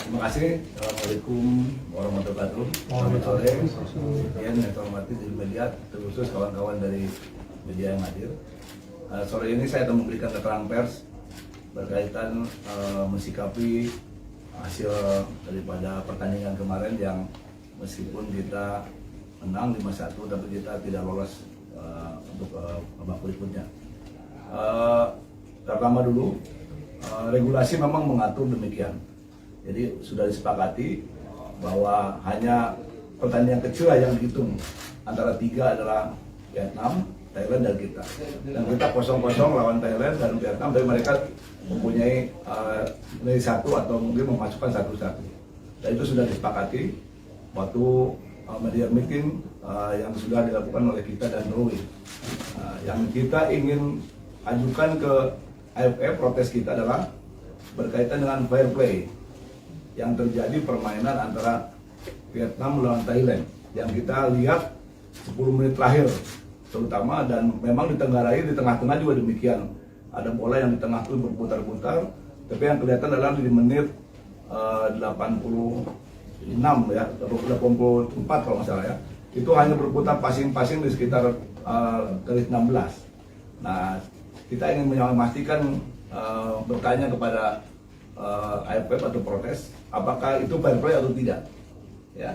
Terima kasih. Assalamualaikum warahmatullahi wabarakatuh. Selamat sore. Yang saya hormati di media, terkhusus kawan-kawan dari media yang hadir. Sore ini saya akan memberikan keterangan pers berkaitan mensikapi hasil daripada pertandingan kemarin yang meskipun kita menang 5-1 tapi kita tidak lolos untuk babak berikutnya. Pertama dulu, regulasi memang mengatur demikian. Jadi sudah disepakati bahwa hanya pertandingan kecil yang dihitung, antara 3 adalah Vietnam, Thailand dan kita. Dan kita 0-0 lawan Thailand dan Vietnam, tapi mereka mempunyai nilai 1 atau mungkin memasukkan 1-1. Dan itu sudah disepakati waktu media meeting yang sudah dilakukan oleh kita dan Norway. Yang kita ingin ajukan ke AFF, protes kita adalah berkaitan dengan fair play yang terjadi permainan antara Vietnam melawan Thailand yang kita lihat 10 menit terakhir terutama, dan memang ditenggarai di tengah-tengah juga demikian. Ada bola yang di tengah itu berputar-putar, tapi yang kelihatan adalah di menit 86 ya, 84 kalau nggak salah ya, itu hanya berputar passing-passing di sekitar garis 16. Nah, kita ingin memastikan, bertanya kepada AFF atau protes, apakah itu fair play atau tidak, ya?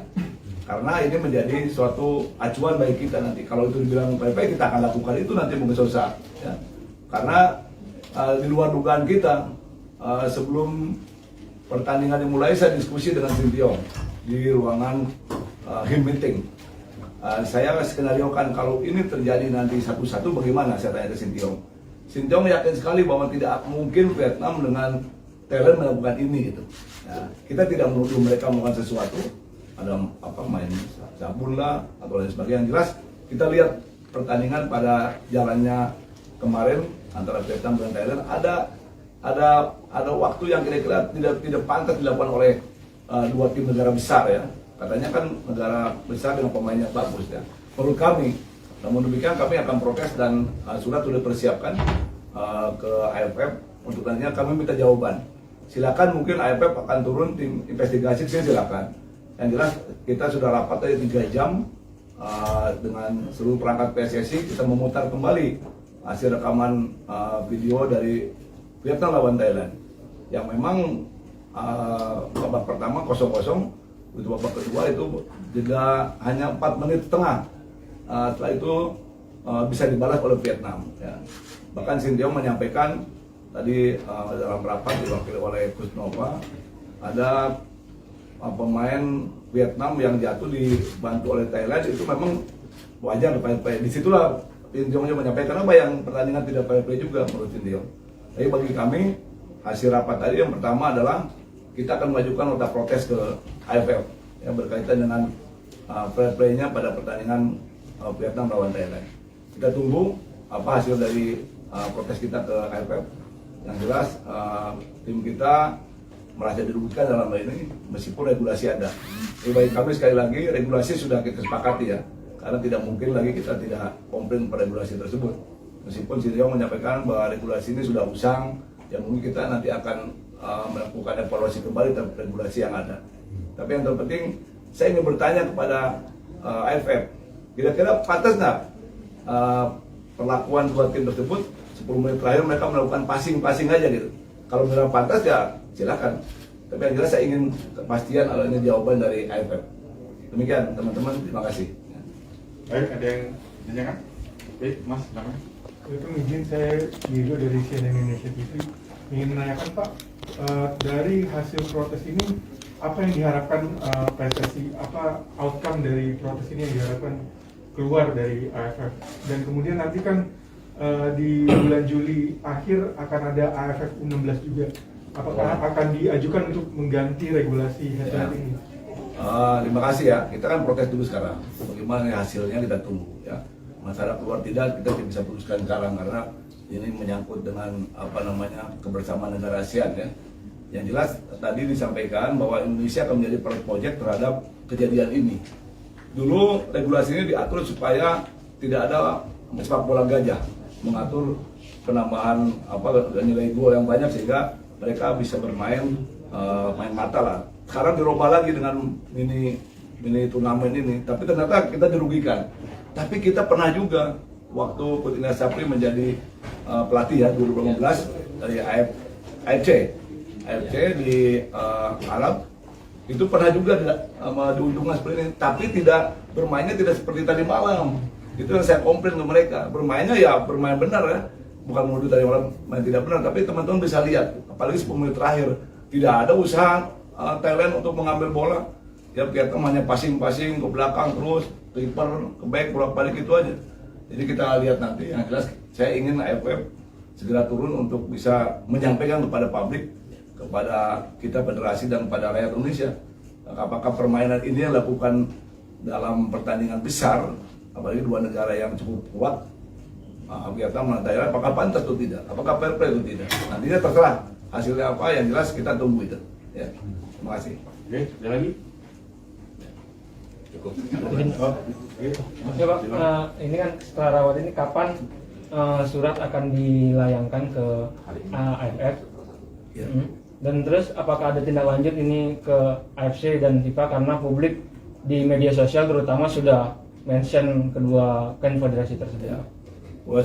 Karena ini menjadi suatu acuan bagi kita nanti. Kalau itu dibilang fair play, kita akan lakukan itu nanti mungkin susah, ya. Karena di luar dugaan kita, sebelum pertandingan dimulai, saya diskusi dengan Sintiong di ruangan HIM meeting. Saya skenariokan kalau ini terjadi nanti 1-1 bagaimana, saya tanya ke Sintiong. Sintiong yakin sekali bahwa tidak mungkin Vietnam dengan Thailand melakukan ini gitu. Nah, kita tidak menuduh mereka melakukan sesuatu, ada main sabun lah atau lain sebagainya. Yang jelas kita lihat pertandingan pada jalannya kemarin antara Vietnam dan Thailand, ada waktu yang kira-kira tidak pantas dilakukan oleh dua tim negara besar ya. Katanya kan negara besar dengan pemainnya bagus ya. Menurut kami, namun demikian kami akan protes dan surat sudah dipersiapkan ke AFF untuk nantinya kami minta jawaban. Silakan, mungkin AFF akan turun tim investigasi, silakan. Yang jelas kita sudah rapat tadi 3 jam dengan seluruh perangkat PSSI, kita memutar kembali hasil rekaman video dari Vietnam lawan Thailand yang memang babak pertama 0-0, itu babak kedua itu jeda hanya 4 menit setengah. Setelah itu bisa dibalas oleh Vietnam ya. Bahkan Sintiong menyampaikan tadi dalam rapat diwakili oleh Coach Nova, ada pemain Vietnam yang jatuh dibantu oleh Thailand, itu memang wajar fair play. Disitulah Sintiong menyampaikan apa yang pertandingan tidak fair play juga menurut Sintiong. Tapi bagi kami hasil rapat tadi yang pertama adalah kita akan mengajukan nota protes ke AFF yang berkaitan dengan fair play-nya pada pertandingan Vietnam lawan Thailand. Kita tunggu apa hasil dari protes kita ke AFF. Yang jelas tim kita merasa dirugikan dalam hal ini meskipun regulasi ada. Jadi bagi kami sekali lagi regulasi sudah kita sepakati ya, karena tidak mungkin lagi kita tidak komplain pada regulasi tersebut. Meskipun Sintiong menyampaikan bahwa regulasi ini sudah usang, yang mungkin kita nanti akan melakukan evaluasi kembali terhadap regulasi yang ada. Tapi yang terpenting saya ingin bertanya kepada AFF, kira-kira pantas nggak perlakuan dua tim tersebut 10 menit terakhir mereka melakukan passing aja gitu. Kalau memang pantas ya silakan. Tapi yang jelas saya ingin kepastian adanya jawaban dari AFF. Demikian teman-teman, terima kasih. Baik, ada yang ditanyakan? Baik, Mas, silakan. Itu izin saya Diego dari CNN Indonesia TV ingin menanyakan Pak, dari hasil protes ini apa yang diharapkan PSSI, apa outcome dari protes ini yang diharapkan keluar dari AFF, dan kemudian nanti kan di bulan Juli akhir akan ada AFF U16 juga, apakah akan diajukan untuk mengganti regulasi head to head ini? Terima kasih ya, kita kan protes dulu sekarang, bagaimana hasilnya kita tunggu ya. Masalah keluar tidak kita tidak bisa putuskan sekarang karena ini menyangkut dengan kebersamaan negara ASEAN ya. Yang jelas tadi disampaikan bahwa Indonesia akan menjadi project terhadap kejadian ini. Dulu regulasi ini diatur supaya tidak ada sepak bola gajah, mengatur penambahan nilai gol yang banyak sehingga mereka bisa bermain main mata lah, sekarang dirubah lagi dengan mini turnamen ini, tapi ternyata kita dirugikan. Tapi kita pernah juga waktu Coach Indra Sapri menjadi pelatih ya 2015 dari AFC di Arab, itu pernah juga diuntungkan seperti ini, tapi bermainnya tidak seperti tadi malam. Itu yang saya komplain ke mereka, bermainnya ya bermain benar ya, bukan menuduh tadi malam main tidak benar, tapi teman-teman bisa lihat, apalagi 10 menit terakhir tidak ada usaha Thailand untuk mengambil bola. Ya kita hanya passing ke belakang terus, kiper ke back bolak-balik itu aja. Jadi kita lihat nanti, yang jelas saya ingin AFF segera turun untuk bisa menyampaikan kepada publik, kepada kita federasi dan kepada rakyat Indonesia, apakah permainan ini yang dilakukan dalam pertandingan besar, apalagi dua negara yang cukup kuat, Vietnam dan Thailand, apakah pantas atau tidak, apakah fair play atau tidak. Nantinya terserah hasilnya apa, yang jelas kita tunggu itu. Ya, terima kasih. Oke, ada lagi? Cukup. Ya Pak, ini kan setelah rawat ini kapan surat akan dilayangkan ke AFF? Ya. Dan terus apakah ada tindak lanjut ini ke AFC dan FIFA, karena publik di media sosial terutama sudah mention kedua konfederasi tersebut? Ya.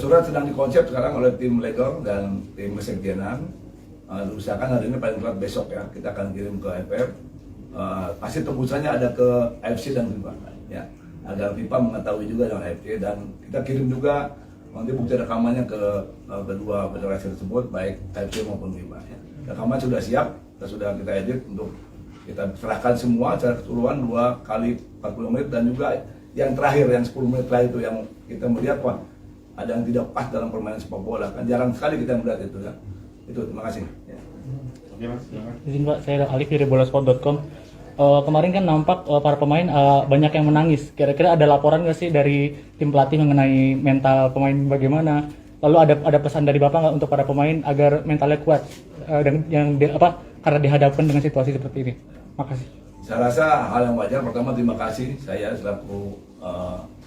Surat sedang dikonsep sekarang oleh tim legal dan tim kesekjenan. Diusahakan hari ini paling telat besok ya, kita akan kirim ke AFF. Hasil tembusannya ada ke AFC dan FIFA ya, agar FIFA mengetahui juga dengan AFC, dan kita kirim juga nanti bukti rekamannya ke kedua federasi tersebut, baik AFC maupun FIFA ya. Rekaman sudah siap, kita edit untuk kita serahkan semua secara keseluruhan 2 kali 40 menit, dan juga yang terakhir yang 10 menit terakhir itu yang kita melihat wah ada yang tidak pas dalam permainan sepak bola, kan jarang sekali kita melihat itu ya. Itu, terima kasih ya. Oke Mas, silakan. Izin Pak, saya Alif dari bolasport.com. Kemarin kan nampak para pemain banyak yang menangis. Kira-kira ada laporan nggak sih dari tim pelatih mengenai mental pemain bagaimana? Lalu ada pesan dari Bapak nggak untuk para pemain agar mentalnya kuat dan karena dihadapkan dengan situasi seperti ini? Makasih. Saya rasa hal yang wajar. Pertama, terima kasih saya selaku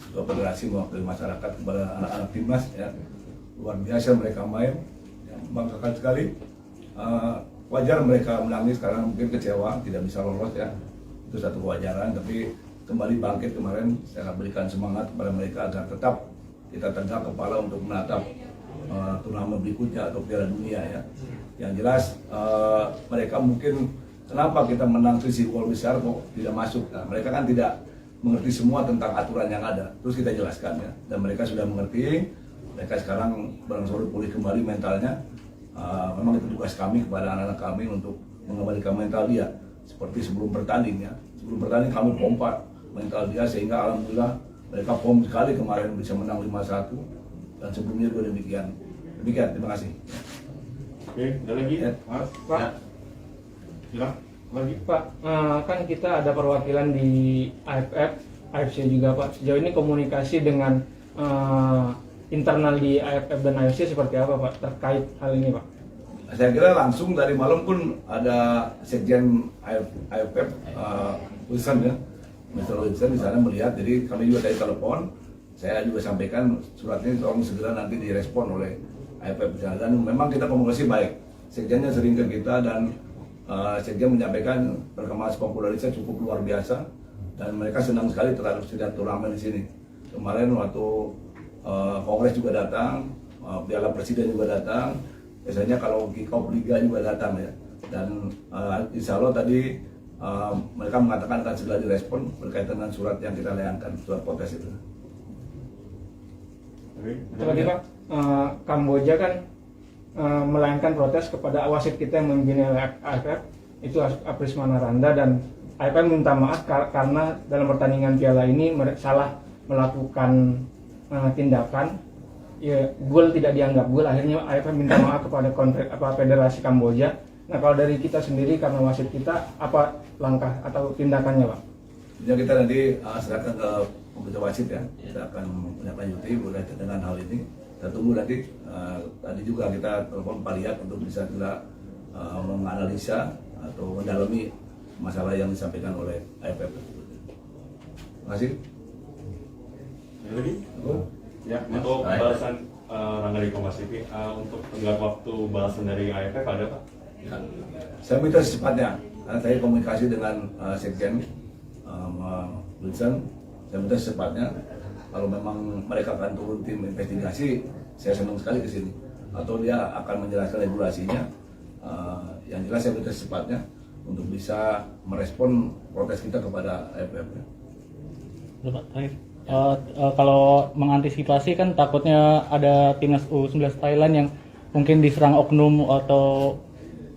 ketua federasi mewakili masyarakat kepada anak-anak timnas ya. Luar biasa mereka main, ya, membanggakan sekali. Wajar mereka menangis karena mungkin kecewa tidak bisa lolos ya, itu satu kewajaran, tapi kembali bangkit kemarin saya berikan semangat kepada mereka agar tetap kita tegak kepala untuk menatap turnamen berikutnya atau Piala Dunia ya. Yang jelas mereka mungkin kenapa kita menang selisih gol besar kok tidak masuk. Nah, mereka kan tidak mengerti semua tentang aturan yang ada, terus kita jelaskan ya, dan mereka sudah mengerti. Mereka sekarang berangsur pulih kembali mentalnya. Memang itu tugas kami kepada anak-anak kami untuk mengembalikan mental dia seperti sebelum bertanding ya. Sebelum bertanding kami pompa mental dia, sehingga alhamdulillah mereka pom sekali kemarin bisa menang 5-1, dan sebelumnya juga demikian. Demikian, terima kasih. Oke, ada lagi? Ya. Mas? Pak. Ya. Silakan. Lagi? Pak, kan kita ada perwakilan di AFF, AFC juga Pak. Sejauh ini komunikasi dengan internal di AFF dan AFC seperti apa Pak terkait hal ini Pak? Saya kira langsung dari malam pun ada sekjen AFF Wilson ya, Mr. Wilson di sana melihat. Jadi kami juga tadi telepon, saya juga sampaikan surat ini tolong segera nanti direspon oleh AFF di sana. Dan memang kita komunikasi baik, sekjennya sering ke kita, dan sekjen menyampaikan perkembangan sepak bola Indonesia cukup luar biasa, dan mereka senang sekali terhadap sidang turnamen di sini. Kemarin waktu Kongres juga datang, Piala Presiden juga datang, biasanya kalau kick-off Liga juga datang ya. Dan insya Allah tadi mereka mengatakan akan segera direspon berkaitan dengan surat yang kita layangkan, surat protes itu. Oke, Itu lagi Pak, Kamboja kan melayangkan protes kepada wasit kita yang memimpin AFF, itu Aprismana Randa, dan AFF minta maaf karena dalam pertandingan piala ini salah melakukan tindakan, ya gol tidak dianggap gol. Akhirnya AFF minta maaf kepada Federasi Kamboja. Nah, kalau dari kita sendiri karena wasit kita, apa langkah atau tindakannya Pak? Ya, kita nanti serahkan ke komite wasit ya, kita akan menindaklanjuti berkaitan dengan hal ini. Kita tunggu nanti. Tadi juga kita telepon Pak Liat untuk bisa segera menganalisa atau mendalami masalah yang disampaikan oleh AFF. Terima kasih. Ada lagi? Ya, Mas. Untuk balasan Rangga di Kompas TV, untuk tenggat waktu balasan dari AFF ada Pak? Ya. Saya minta secepatnya, Karena saya komunikasi dengan Sekjen Wilson, saya minta secepatnya kalau memang mereka akan turun tim investigasi, saya senang sekali ke sini. Atau dia akan menjelaskan regulasinya, yang jelas saya minta secepatnya untuk bisa merespon protes kita kepada AFF. Pak, terakhir. Kalau mengantisipasi kan takutnya ada timnas U19 Thailand yang mungkin diserang oknum atau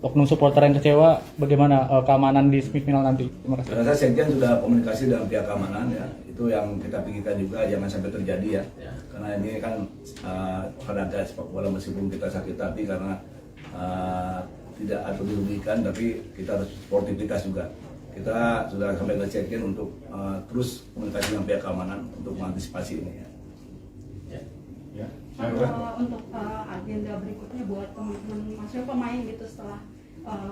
oknum supporter yang kecewa, bagaimana keamanan di semifinal nanti? Terima kasih. Saya rasa Sekjen sudah komunikasi dengan pihak keamanan ya, itu yang kita pikirkan juga jangan sampai terjadi ya, karena ini kan ada sepak bola meskipun kita sakit hati karena tidak atau dirugikan, tapi kita harus sportivitas juga. Kita sudah sampai ke Sekjen untuk terus komunikasi dengan pihak keamanan untuk mengantisipasi ini ya. Ya. Untuk agenda berikutnya buat teman-teman maksudnya pemain gitu setelah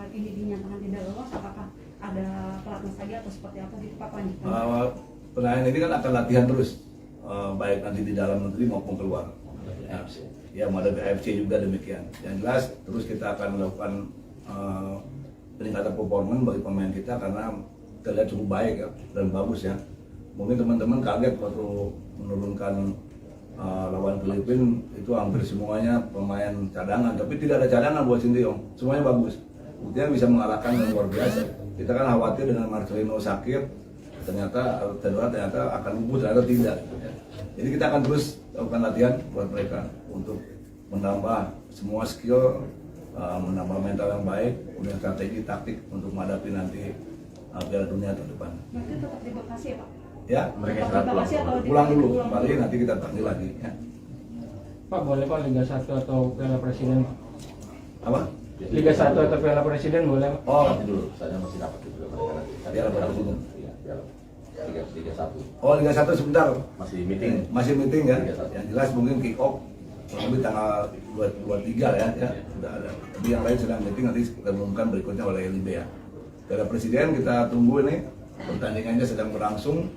ini dinyatakan tidak lolos, apakah ada pelatnas lagi atau seperti apa gitu Pak lanjutan? Pemain ini kan akan latihan terus, baik nanti di dalam negeri maupun keluar. Ya, mau ada AFC juga demikian. Yang jelas terus kita akan melakukan peningkatan performa bagi pemain kita karena kita lihat cukup baik ya, dan bagus ya. Mungkin teman-teman kaget waktu menurunkan lawan Filipina itu hampir semuanya pemain cadangan, tapi tidak ada cadangan buat Sinteyong, semuanya bagus. Buktinya bisa mengalahkan yang luar biasa. Kita kan khawatir dengan Marcelino sakit, ternyata akan lumpuh, ternyata tidak. Jadi kita akan terus lakukan latihan buat mereka untuk menambah semua skill, menambah mental yang baik, punya strategi taktik untuk menghadapi nanti Piala Dunia tahun depan. Berarti tetap di Bekasi ya Pak? Ya, Mereka Tetap di Bekasi atau pulang dulu, kembali nanti kita panggil lagi. Ya. Pak, boleh Pak Liga 1 atau Piala Presiden Pak? Apa? Liga 1 atau Piala Presiden boleh Pak? Oh, Nanti dulu, saya masih dapat juga mereka nanti. Piala Presiden. Iya, Liga 1. oh Liga 1 sebentar. Masih meeting. Masih meeting ya. Liga 1. Yang jelas mungkin kick off lebih tanggal 23 ya, sudah ada. Tapi yang lain sedang meeting, nanti kita umumkan berikutnya oleh LIB ya. Piala Presiden kita tunggu ini, pertandingannya sedang berlangsung.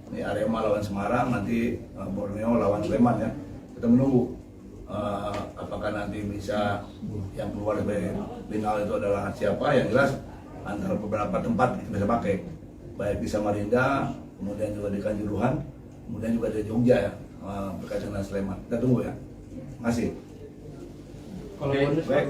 Ini Arema lawan Semarang, nanti Borneo lawan Sleman ya. Kita menunggu apakah nanti bisa yang keluar dari final itu adalah siapa. Yang jelas antara beberapa tempat kita bisa pakai, baik di Samarinda, kemudian juga di Kanjuruhan, kemudian juga di Jogja ya, berkaitan dengan Sleman. Kita tunggu ya. Terima kasih. Kalau Oke, bonus Pak? Baik.